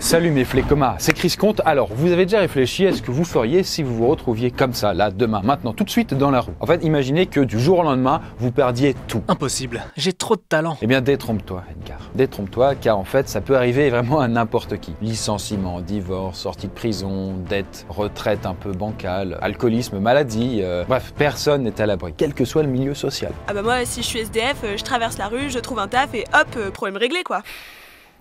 Salut mes flécomas, c'est Chris Comte. Alors, vous avez déjà réfléchi à ce que vous feriez si vous vous retrouviez comme ça, là, demain, maintenant, tout de suite dans la rue? En fait, imaginez que du jour au lendemain, vous perdiez tout. Impossible, j'ai trop de talent. Eh bien, détrompe-toi, Edgar. Détrompe-toi, car en fait, ça peut arriver vraiment à n'importe qui. Licenciement, divorce, sortie de prison, dette, retraite un peu bancale, alcoolisme, maladie, bref, personne n'est à l'abri, quel que soit le milieu social. Ah bah moi, si je suis SDF, je traverse la rue, je trouve un taf et hop, problème réglé quoi.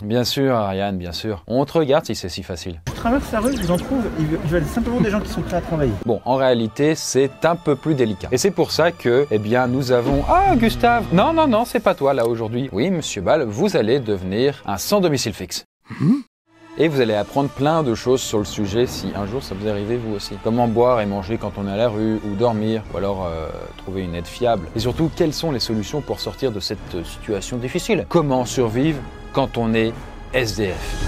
Bien sûr, Ariane, bien sûr. On te regarde si c'est si facile. Je traverse la rue, je vous en trouve, ils veulent simplement des gens qui sont prêts à travailler. Bon, en réalité, c'est un peu plus délicat. Et c'est pour ça que, eh bien, nous avons... Ah, Gustave! Non, c'est pas toi, là, aujourd'hui. Oui, monsieur Ball, vous allez devenir un sans domicile fixe. Et vous allez apprendre plein de choses sur le sujet si un jour ça vous arrive vous aussi. Comment boire et manger quand on est à la rue, ou dormir, ou alors trouver une aide fiable. Et surtout, quelles sont les solutions pour sortir de cette situation difficile? Comment survivre quand on est SDF?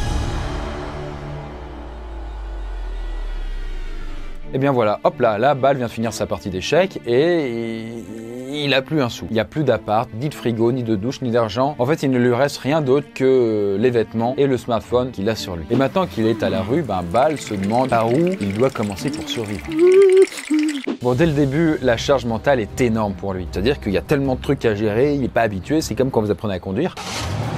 Et bien voilà, hop là, Ball vient de finir sa partie d'échecs et il a plus un sou. Il n'y a plus d'appart, ni de frigo, ni de douche, ni d'argent. En fait, il ne lui reste rien d'autre que les vêtements et le smartphone qu'il a sur lui. Et maintenant qu'il est à la rue, Ball se demande par où il doit commencer pour survivre. Bon, dès le début, la charge mentale est énorme pour lui. C'est-à-dire qu'il y a tellement de trucs à gérer, il n'est pas habitué, c'est comme quand vous apprenez à conduire.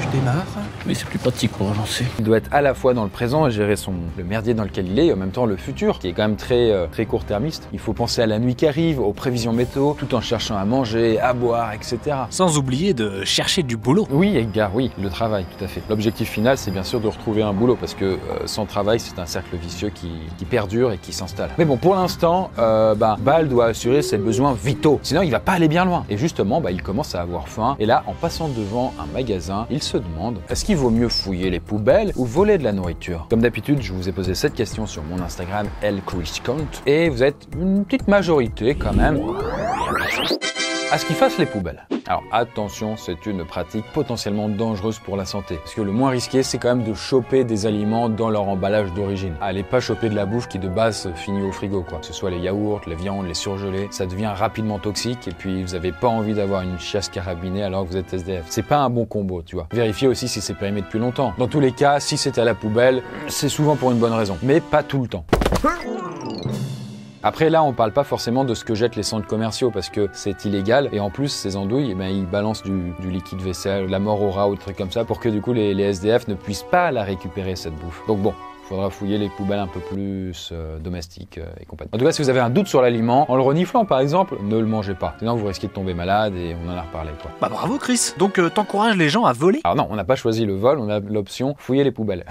Je démarre, mais c'est plus pratique pour relancer. Il doit être à la fois dans le présent et gérer le merdier dans lequel il est, et en même temps le futur, qui est quand même très court-termiste. Il faut penser à la nuit qui arrive, aux prévisions météo, tout en cherchant à manger, à boire, etc. Sans oublier de chercher du boulot. Oui, Edgar, oui, le travail, tout à fait. L'objectif final, c'est bien sûr de retrouver un boulot, parce que sans travail, c'est un cercle vicieux qui perdure et qui s'installe. Mais bon, pour l'instant, Ball doit assurer ses besoins vitaux, sinon il va pas aller bien loin. Et justement, il commence à avoir faim, et là, en passant devant un magasin, il se demande, est-ce qu'il vaut mieux fouiller les poubelles ou voler de la nourriture? Comme d'habitude, je vous ai posé cette question sur mon Instagram, @LChrisComte, et vous êtes une petite majorité quand même à ce qu'ils fassent les poubelles. Alors attention, c'est une pratique potentiellement dangereuse pour la santé. Parce que le moins risqué, c'est quand même de choper des aliments dans leur emballage d'origine. Allez pas choper de la bouffe qui de base finit au frigo, quoi. Que ce soit les yaourts, la viande, les surgelés, ça devient rapidement toxique et puis vous avez pas envie d'avoir une chiasse carabinée alors que vous êtes SDF. C'est pas un bon combo, tu vois. Vérifiez aussi si c'est périmé depuis longtemps. Dans tous les cas, si c'est à la poubelle, c'est souvent pour une bonne raison. Mais pas tout le temps. Après là, on parle pas forcément de ce que jettent les centres commerciaux parce que c'est illégal et en plus ces andouilles, ils balancent du liquide vaisselle, de la mort au rat ou des trucs comme ça pour que du coup les SDF ne puissent pas la récupérer cette bouffe. Donc bon, il faudra fouiller les poubelles un peu plus domestiques et compagnie. En tout cas, si vous avez un doute sur l'aliment, en le reniflant par exemple, ne le mangez pas. Sinon vous risquez de tomber malade et on en a reparlé quoi. Bah bravo Chris. Donc t'encourages les gens à voler? Alors non, on n'a pas choisi le vol, on a l'option fouiller les poubelles.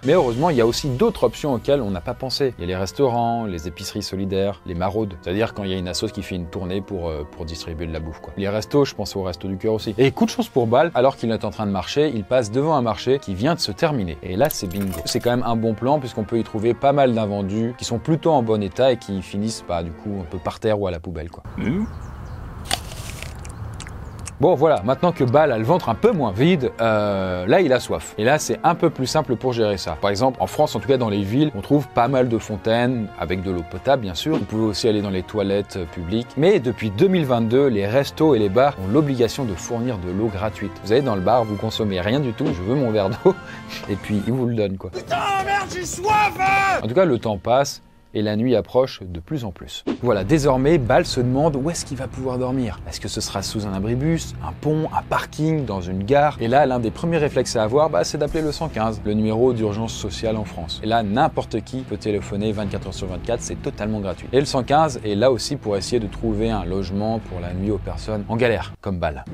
Mais heureusement, il y a aussi d'autres options auxquelles on n'a pas pensé. Il y a les restaurants, les épiceries solidaires, les maraudes. C'est-à-dire quand il y a une asso qui fait une tournée pour distribuer de la bouffe quoi. Les restos, je pense aux restos du cœur aussi. Et coup de chance pour Ball, alors qu'il est en train de marcher, il passe devant un marché qui vient de se terminer. Et là, c'est bingo. C'est quand même un bon plan puisqu'on peut y trouver pas mal d'invendus qui sont plutôt en bon état et qui finissent du coup un peu par terre ou à la poubelle quoi. Bon voilà, maintenant que Ball a le ventre un peu moins vide, là il a soif. Et là c'est un peu plus simple pour gérer ça. Par exemple, en France, en tout cas dans les villes, on trouve pas mal de fontaines, avec de l'eau potable bien sûr. Vous pouvez aussi aller dans les toilettes publiques. Mais depuis 2022, les restos et les bars ont l'obligation de fournir de l'eau gratuite. Vous allez dans le bar, vous consommez rien du tout, je veux mon verre d'eau, et puis ils vous le donnent quoi. Putain merde, j'ai soif hein. En tout cas, le temps passe. Et la nuit approche de plus en plus. Voilà, désormais, Ball se demande où est-ce qu'il va pouvoir dormir. Est-ce que ce sera sous un abribus, un pont, un parking, dans une gare? Et là, l'un des premiers réflexes à avoir, c'est d'appeler le 115, le numéro d'urgence sociale en France. Et là, n'importe qui peut téléphoner 24h/24, c'est totalement gratuit. Et le 115 est là aussi pour essayer de trouver un logement pour la nuit aux personnes en galère, comme Ball.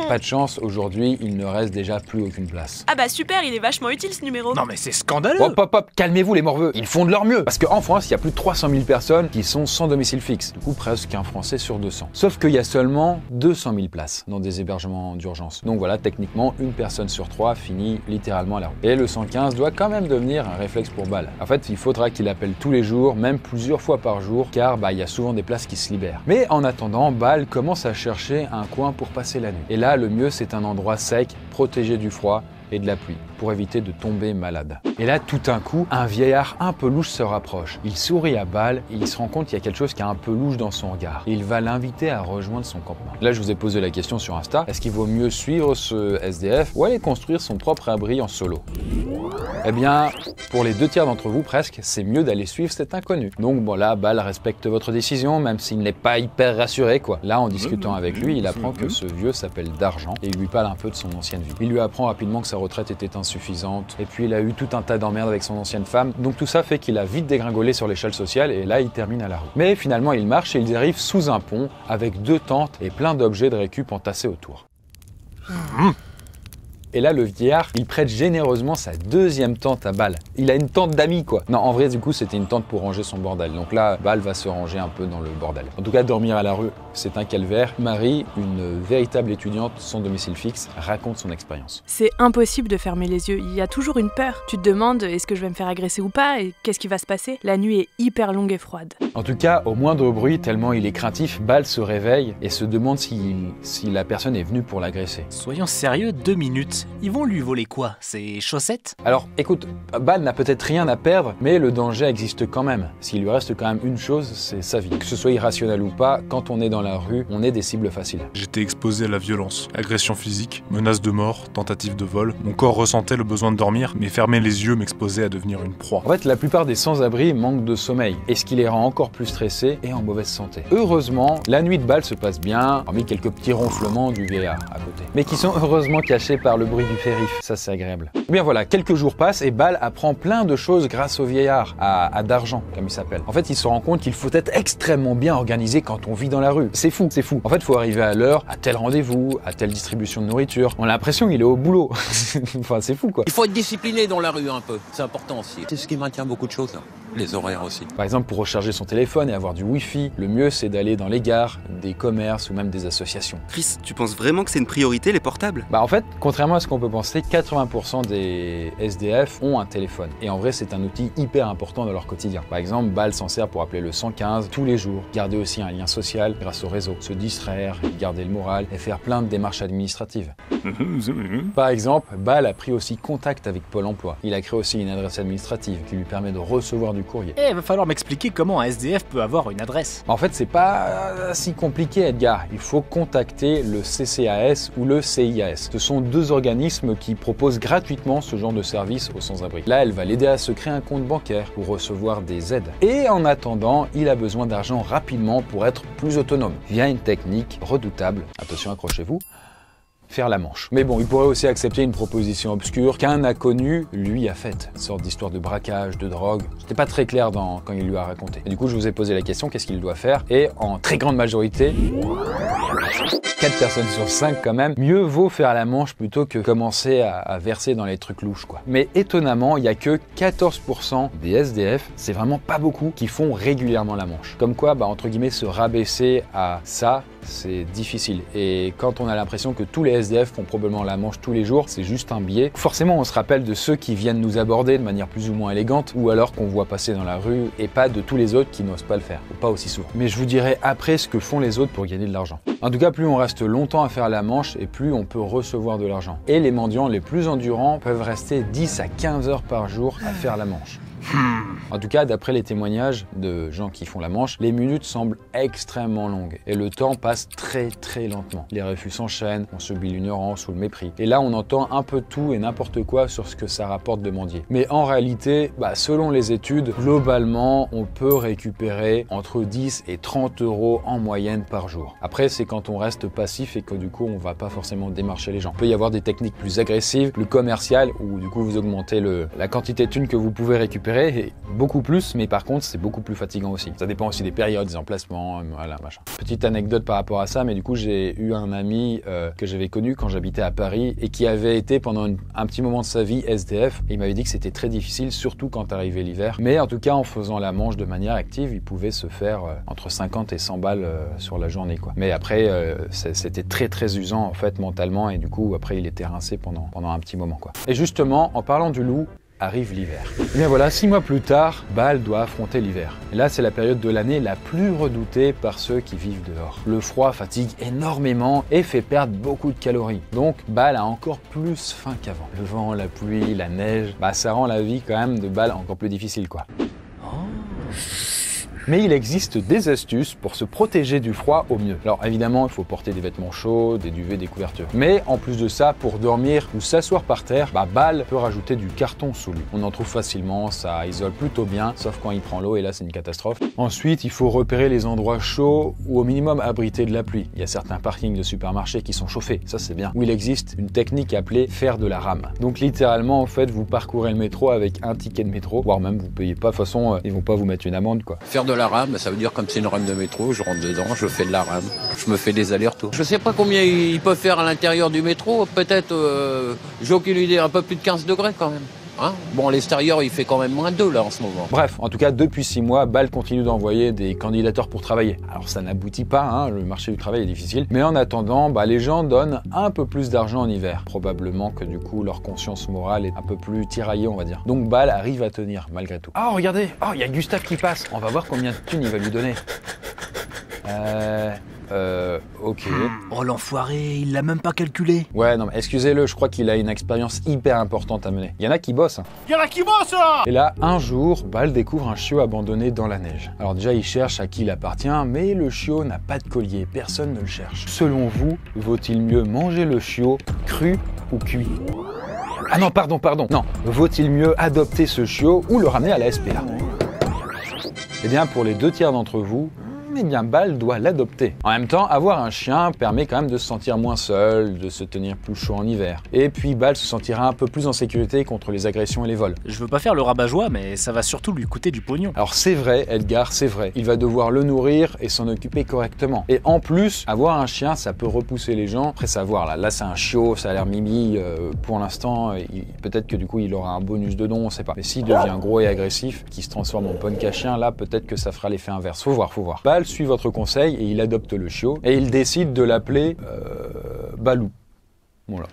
Pas de chance, aujourd'hui, il ne reste déjà plus aucune place. Ah bah super, il est vachement utile ce numéro. Non mais c'est scandaleux. Hop, calmez-vous les morveux, ils font de leur mieux. Parce qu'en France, il y a plus de 300 000 personnes qui sont sans domicile fixe. Du coup, presque un Français sur 200. Sauf qu'il y a seulement 200 000 places dans des hébergements d'urgence. Donc voilà, techniquement, une personne sur 3 finit littéralement à la rue. Et le 115 doit quand même devenir un réflexe pour Ball. En fait, il faudra qu'il appelle tous les jours, même plusieurs fois par jour, car il y a souvent des places qui se libèrent. Mais en attendant, Ball commence à chercher un coin pour passer la nuit. Et là, le mieux, c'est un endroit sec, protégé du froid et de la pluie, pour éviter de tomber malade. Et là, tout d'un coup, un vieillard un peu louche se rapproche. Il sourit à Ball et il se rend compte qu'il y a quelque chose qui est un peu louche dans son regard. Et il va l'inviter à rejoindre son campement. Là, je vous ai posé la question sur Insta, est-ce qu'il vaut mieux suivre ce SDF ou aller construire son propre abri en solo? Eh bien, pour les 2/3 d'entre vous presque, c'est mieux d'aller suivre cet inconnu. Donc bon là, Bal respecte votre décision, même s'il n'est pas hyper rassuré quoi. Là, en discutant avec lui, il apprend que ce vieux s'appelle D'Argent et il lui parle un peu de son ancienne vie. Il lui apprend rapidement que sa retraite était insuffisante et puis il a eu tout un tas d'emmerdes avec son ancienne femme. Donc tout ça fait qu'il a vite dégringolé sur l'échelle sociale et là, il termine à la rue. Mais finalement, il marche et ils arrivent sous un pont avec 2 tentes et plein d'objets de récup entassés autour. Et là, le vieillard, il prête généreusement sa 2e tente à Bal. Il a une tente d'amis, quoi. Non, en vrai, du coup, c'était une tente pour ranger son bordel. Donc là, Bal va se ranger un peu dans le bordel. En tout cas, dormir à la rue, c'est un calvaire. Marie, une véritable étudiante sans domicile fixe, raconte son expérience. C'est impossible de fermer les yeux. Il y a toujours une peur. Tu te demandes, est-ce que je vais me faire agresser ou pas? Et qu'est-ce qui va se passer? La nuit est hyper longue et froide. En tout cas, au moindre bruit, tellement il est craintif, Bal se réveille et se demande si la personne est venue pour l'agresser. Soyons sérieux 2 minutes. Ils vont lui voler quoi? Ses chaussettes? Alors, écoute, Bal n'a peut-être rien à perdre, mais le danger existe quand même. S'il lui reste quand même une chose, c'est sa vie. Que ce soit irrationnel ou pas, quand on est dans la rue, on est des cibles faciles. J'étais exposé à la violence, agression physique, menace de mort, tentative de vol. Mon corps ressentait le besoin de dormir, mais fermer les yeux m'exposait à devenir une proie. En fait, la plupart des sans-abri manquent de sommeil, et ce qui les rend encore plus stressés et en mauvaise santé. Heureusement, la nuit de Bal se passe bien, hormis quelques petits ronflements du vieillard à côté. Mais qui sont heureusement cachés par le bruit du périph'. Ça, c'est agréable. Eh bien voilà, quelques jours passent et Bal apprend plein de choses grâce au vieillard, à D'Argent, comme il s'appelle. En fait, il se rend compte qu'il faut être extrêmement bien organisé quand on vit dans la rue. C'est fou, c'est fou. En fait, il faut arriver à l'heure, à tel rendez-vous, à telle distribution de nourriture. On a l'impression qu'il est au boulot. Enfin, c'est fou, quoi. Il faut être discipliné dans la rue un peu, c'est important aussi. C'est ce qui maintient beaucoup de choses là. Les horaires aussi. Par exemple, pour recharger son téléphone et avoir du Wi-Fi, le mieux c'est d'aller dans les gares, des commerces ou même des associations. Chris, tu penses vraiment que c'est une priorité les portables? Bah en fait, contrairement à ce qu'on peut penser, 80% des SDF ont un téléphone. Et en vrai, c'est un outil hyper important dans leur quotidien. Par exemple, Bal s'en sert pour appeler le 115 tous les jours, garder aussi un lien social grâce au réseau, se distraire, garder le moral et faire plein de démarches administratives. Par exemple, Bal a pris aussi contact avec Pôle emploi. Il a créé aussi une adresse administrative qui lui permet de recevoir du courrier. Il va falloir m'expliquer comment un SDF peut avoir une adresse. En fait, c'est pas si compliqué, Edgar. Il faut contacter le CCAS ou le CIAS. Ce sont 2 organismes qui proposent gratuitement ce genre de service aux sans-abri. Là, elle va l'aider à se créer un compte bancaire pour recevoir des aides. Et en attendant, il a besoin d'argent rapidement pour être plus autonome, via une technique redoutable. Attention, accrochez-vous. Faire la manche. Mais bon, il pourrait aussi accepter une proposition obscure qu'un inconnu lui a faite. Une sorte d'histoire de braquage, de drogue. C'était pas très clair quand il lui a raconté. Et du coup, je vous ai posé la question, qu'est-ce qu'il doit faire? Et en très grande majorité, 4 personnes sur 5 quand même, mieux vaut faire la manche plutôt que commencer à verser dans les trucs louches, quoi. Mais étonnamment, il y a que 14% des SDF, c'est vraiment pas beaucoup, qui font régulièrement la manche. Comme quoi, entre guillemets, se rabaisser à ça, c'est difficile. Et quand on a l'impression que tous les SDF font probablement la manche tous les jours, c'est juste un biais. Forcément, on se rappelle de ceux qui viennent nous aborder de manière plus ou moins élégante, ou alors qu'on voit passer dans la rue, et pas de tous les autres qui n'osent pas le faire, ou pas aussi souvent. Mais je vous dirai après ce que font les autres pour gagner de l'argent. En tout cas, plus on reste longtemps à faire la manche, et plus on peut recevoir de l'argent. Et les mendiants les plus endurants peuvent rester 10 à 15 heures par jour à faire la manche. En tout cas, d'après les témoignages de gens qui font la manche, les minutes semblent extrêmement longues et le temps passe très lentement. Les refus s'enchaînent, on subit l'ignorance ou le mépris. Et là, on entend un peu tout et n'importe quoi sur ce que ça rapporte de mendier. Mais en réalité, selon les études, globalement, on peut récupérer entre 10 et 30 euros en moyenne par jour. Après, c'est quand on reste passif et que du coup, on va pas forcément démarcher les gens. Il peut y avoir des techniques plus agressives, plus commerciales, où du coup, vous augmentez la quantité de thunes que vous pouvez récupérer, et beaucoup plus, mais par contre, c'est beaucoup plus fatigant aussi. Ça dépend aussi des périodes, des emplacements, voilà, machin. Petite anecdote par rapport à ça, mais du coup, j'ai eu un ami que j'avais connu quand j'habitais à Paris et qui avait été pendant un petit moment de sa vie SDF. Et il m'avait dit que c'était très difficile, surtout quand arrivait l'hiver. Mais en tout cas, en faisant la manche de manière active, il pouvait se faire entre 50 et 100 balles sur la journée, quoi. Mais après, c'était très usant, en fait, mentalement, et du coup, après, il était rincé pendant un petit moment, quoi. Et justement, en parlant du loup, arrive l'hiver. Et bien voilà, 6 mois plus tard, Bal doit affronter l'hiver. Et là, c'est la période de l'année la plus redoutée par ceux qui vivent dehors. Le froid fatigue énormément et fait perdre beaucoup de calories. Donc, Bal a encore plus faim qu'avant. Le vent, la pluie, la neige, ça rend la vie quand même de Bal encore plus difficile, quoi. Mais il existe des astuces pour se protéger du froid au mieux. Alors évidemment, il faut porter des vêtements chauds, des duvets, des couvertures. Mais en plus de ça, pour dormir ou s'asseoir par terre, Bâle peut rajouter du carton sous lui. On en trouve facilement, ça isole plutôt bien, sauf quand il prend l'eau et là c'est une catastrophe. Ensuite, il faut repérer les endroits chauds ou au minimum abrités de la pluie. Il y a certains parkings de supermarchés qui sont chauffés, ça c'est bien. Où il existe une technique appelée faire de la rame. Donc littéralement, en fait, vous parcourez le métro avec un ticket de métro, voire même vous payez pas, de toute façon, ils vont pas vous mettre une amende quoi. Faire de la rame, ça veut dire comme c'est une rame de métro, je rentre dedans, je fais de la rame, je me fais des allers-retours. Je sais pas combien il peut faire à l'intérieur du métro, peut-être, j'ai aucune idée, un peu plus de 15 degrés quand même. Hein, bon, l'extérieur, il fait quand même moins 2 là en ce moment. Bref, en tout cas, depuis 6 mois, Bâle continue d'envoyer des candidatures pour travailler. Alors ça n'aboutit pas, hein, le marché du travail est difficile. Mais en attendant, les gens donnent un peu plus d'argent en hiver. Probablement que du coup, leur conscience morale est un peu plus tiraillée, on va dire. Donc Bâle arrive à tenir, malgré tout. Oh, regardez, il y a Gustave qui passe. On va voir combien de thunes il va lui donner. Ok. Oh l'enfoiré, il l'a même pas calculé. Ouais, non mais excusez-le, je crois qu'il a une expérience hyper importante à mener. Il y en a qui bossent. Il y en a qui bossent là. Et là, un jour, Bâle découvre un chiot abandonné dans la neige. Alors déjà, il cherche à qui il appartient, mais le chiot n'a pas de collier, personne ne le cherche. Selon vous, vaut-il mieux manger le chiot cru ou cuit? Ah non, pardon. Non, vaut-il mieux adopter ce chiot ou le ramener à la SPA? Eh bien, pour les 2 tiers d'entre vous, Bâle doit l'adopter. En même temps, avoir un chien permet quand même de se sentir moins seul, de se tenir plus chaud en hiver. Et puis Bâle se sentira un peu plus en sécurité contre les agressions et les vols. Je veux pas faire le rabat-joie, mais ça va surtout lui coûter du pognon. Alors c'est vrai, Edgar, c'est vrai. Il va devoir le nourrir et s'en occuper correctement. Et en plus, avoir un chien, ça peut repousser les gens. Après savoir, là c'est un chiot, ça a l'air mimi. Pour l'instant, peut-être que du coup il aura un bonus de don, on sait pas. Mais s'il devient gros et agressif, qui se transforme en punk à chien, là peut-être que ça fera l'effet inverse. Faut voir. Bâle suit votre conseil et il adopte le chiot et il décide de l'appeler Balou. Voilà.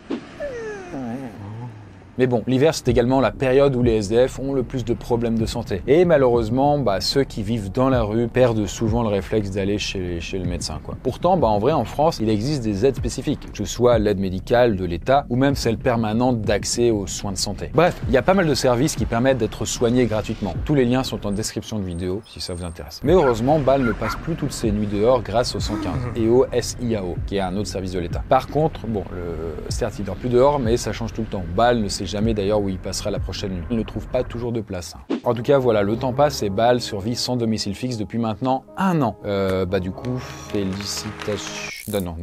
Mais bon, l'hiver c'est également la période où les SDF ont le plus de problèmes de santé. Et malheureusement, ceux qui vivent dans la rue perdent souvent le réflexe d'aller chez le médecin, quoi. Pourtant, en vrai, en France, il existe des aides spécifiques, que ce soit l'aide médicale de l'État ou même celle permanente d'accès aux soins de santé. Bref, il y a pas mal de services qui permettent d'être soignés gratuitement. Tous les liens sont en description de vidéo, si ça vous intéresse. Mais heureusement, Bâle ne passe plus toutes ses nuits dehors grâce au 115 et au SIAO, qui est un autre service de l'État. Par contre, certes, il dort plus dehors, mais ça change tout le temps. Bâle ne sait jamais d'ailleurs où il passera la prochaine nuit. Il ne trouve pas toujours de place. En tout cas, voilà, le temps passe et Bâle survit sans domicile fixe depuis maintenant 1 an. Du coup, félicitations. Non.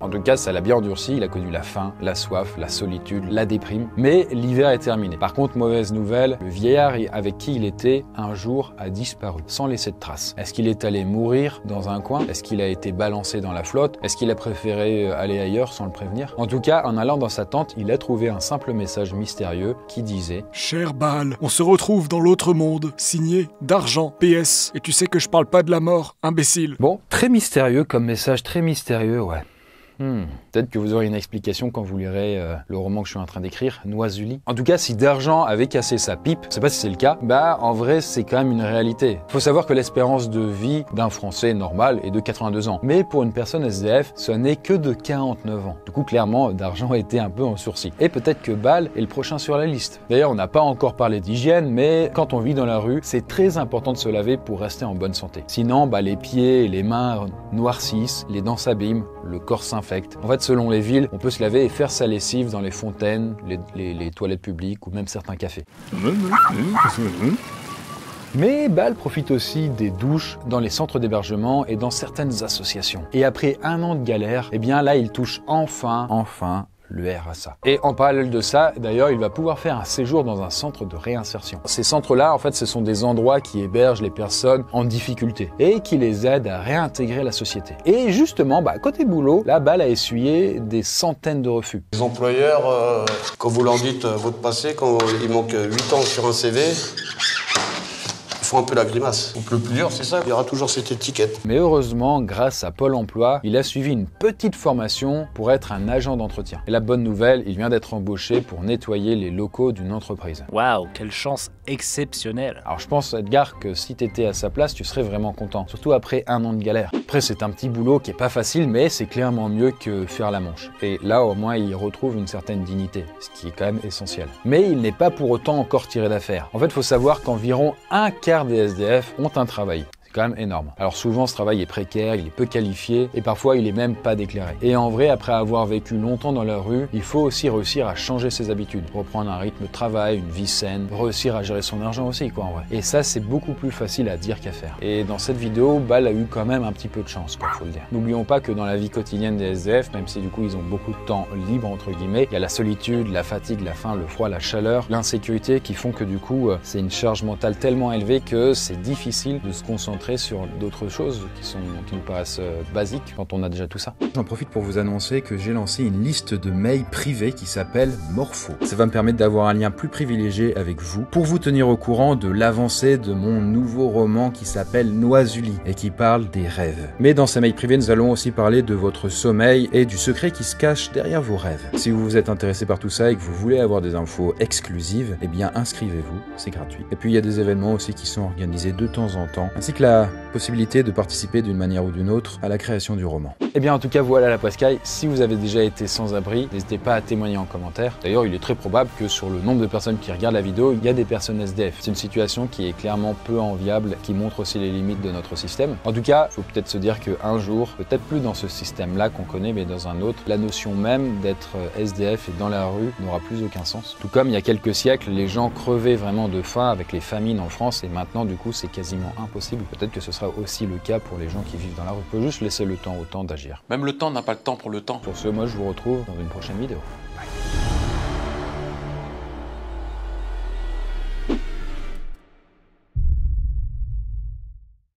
En tout cas, ça l'a bien endurci. Il a connu la faim, la soif, la solitude, la déprime. Mais l'hiver est terminé. Par contre, mauvaise nouvelle, le vieillard avec qui il était un jour a disparu, sans laisser de traces. Est-ce qu'il est allé mourir dans un coin? Est-ce qu'il a été balancé dans la flotte? Est-ce qu'il a préféré aller ailleurs sans le prévenir? En tout cas, en allant dans sa tente, il a trouvé un simple message mystérieux qui disait: Cher Bâle, on se retrouve dans l'autre monde, signé d'argent, PS. Et tu sais que je parle pas de la mort, imbécile. Bon, très mystérieux comme message, très mystérieux, ouais. Peut-être que vous aurez une explication quand vous lirez le roman que je suis en train d'écrire, Noisuli. En tout cas, si D'Argent avait cassé sa pipe, je sais pas si c'est le cas, en vrai, c'est quand même une réalité. Faut savoir que l'espérance de vie d'un Français normal est de 82 ans. Mais pour une personne SDF, ce n'est que de 49 ans. Du coup, clairement, D'Argent était un peu en sursis. Et peut-être que Bâle est le prochain sur la liste. D'ailleurs, on n'a pas encore parlé d'hygiène, mais quand on vit dans la rue, c'est très important de se laver pour rester en bonne santé. Sinon, les pieds et les mains noircissent, les dents s'abîment, le corps s'infecte. En fait, selon les villes, on peut se laver et faire sa lessive dans les fontaines, les toilettes publiques ou même certains cafés. Mais Bâle profite aussi des douches dans les centres d'hébergement et dans certaines associations. Et après 1 an de galère, là, il touche enfin le RSA. Et en parallèle de ça, d'ailleurs, il va pouvoir faire un séjour dans un centre de réinsertion. Ces centres-là, en fait, ce sont des endroits qui hébergent les personnes en difficulté et qui les aident à réintégrer la société. Et justement, côté boulot, là, Bâle a essuyé des centaines de refus. Les employeurs, quand vous leur dites votre passé, quand il manque 8 ans sur un CV, ils font un peu la grimace. Donc le plus dur, c'est ça, il y aura toujours cette étiquette. Mais heureusement, grâce à Pôle emploi, il a suivi une petite formation pour être un agent d'entretien. Et la bonne nouvelle, il vient d'être embauché pour nettoyer les locaux d'une entreprise. Waouh, quelle chance exceptionnelle. Alors je pense, Edgar, que si t'étais à sa place, tu serais vraiment content. Surtout après 1 an de galère. Après, c'est un petit boulot qui est pas facile, mais c'est clairement mieux que faire la manche. Et là, au moins, il retrouve une certaine dignité, ce qui est quand même essentiel. Mais il n'est pas pour autant encore tiré d'affaire. En fait, il faut savoir qu'environ 1/4 des SDF ont un travail. quand même énorme. Alors souvent ce travail est précaire, il est peu qualifié et parfois il est même pas déclaré. Et en vrai, après avoir vécu longtemps dans la rue, il faut aussi réussir à changer ses habitudes, reprendre un rythme de travail, une vie saine, réussir à gérer son argent aussi quoi en vrai. Et ça c'est beaucoup plus facile à dire qu'à faire. Et dans cette vidéo, Bal a eu quand même un petit peu de chance quoi, faut le dire. N'oublions pas que dans la vie quotidienne des SDF, même si du coup ils ont beaucoup de temps libre entre guillemets, il y a la solitude, la fatigue, la faim, le froid, la chaleur, l'insécurité qui font que du coup c'est une charge mentale tellement élevée que c'est difficile de se concentrer sur d'autres choses qui nous paraissent basiques quand on a déjà tout ça. J'en profite pour vous annoncer que j'ai lancé une liste de mails privés qui s'appelle Morpho. Ça va me permettre d'avoir un lien plus privilégié avec vous pour vous tenir au courant de l'avancée de mon nouveau roman qui s'appelle Noisuli et qui parle des rêves. Mais dans ces mails privés, nous allons aussi parler de votre sommeil et du secret qui se cache derrière vos rêves. Si vous vous êtes intéressé par tout ça et que vous voulez avoir des infos exclusives, eh bien inscrivez-vous, c'est gratuit. Et puis il y a des événements aussi qui sont organisés de temps en temps, ainsi que la possibilité de participer d'une manière ou d'une autre à la création du roman. Et bien en tout cas voilà la Poiscaille, si vous avez déjà été sans abri, n'hésitez pas à témoigner en commentaire. D'ailleurs il est très probable que sur le nombre de personnes qui regardent la vidéo, il y a des personnes SDF. C'est une situation qui est clairement peu enviable, qui montre aussi les limites de notre système. En tout cas, il faut peut-être se dire qu'un jour, peut-être plus dans ce système-là qu'on connaît, mais dans un autre, la notion même d'être SDF et dans la rue n'aura plus aucun sens. Tout comme il y a quelques siècles, les gens crevaient vraiment de faim avec les famines en France et maintenant du coup c'est quasiment impossible. Peut-être que ce sera aussi le cas pour les gens qui vivent dans la rue. Il faut juste laisser le temps au temps d'agir. Même le temps n'a pas le temps pour le temps. Sur ce, moi je vous retrouve dans une prochaine vidéo.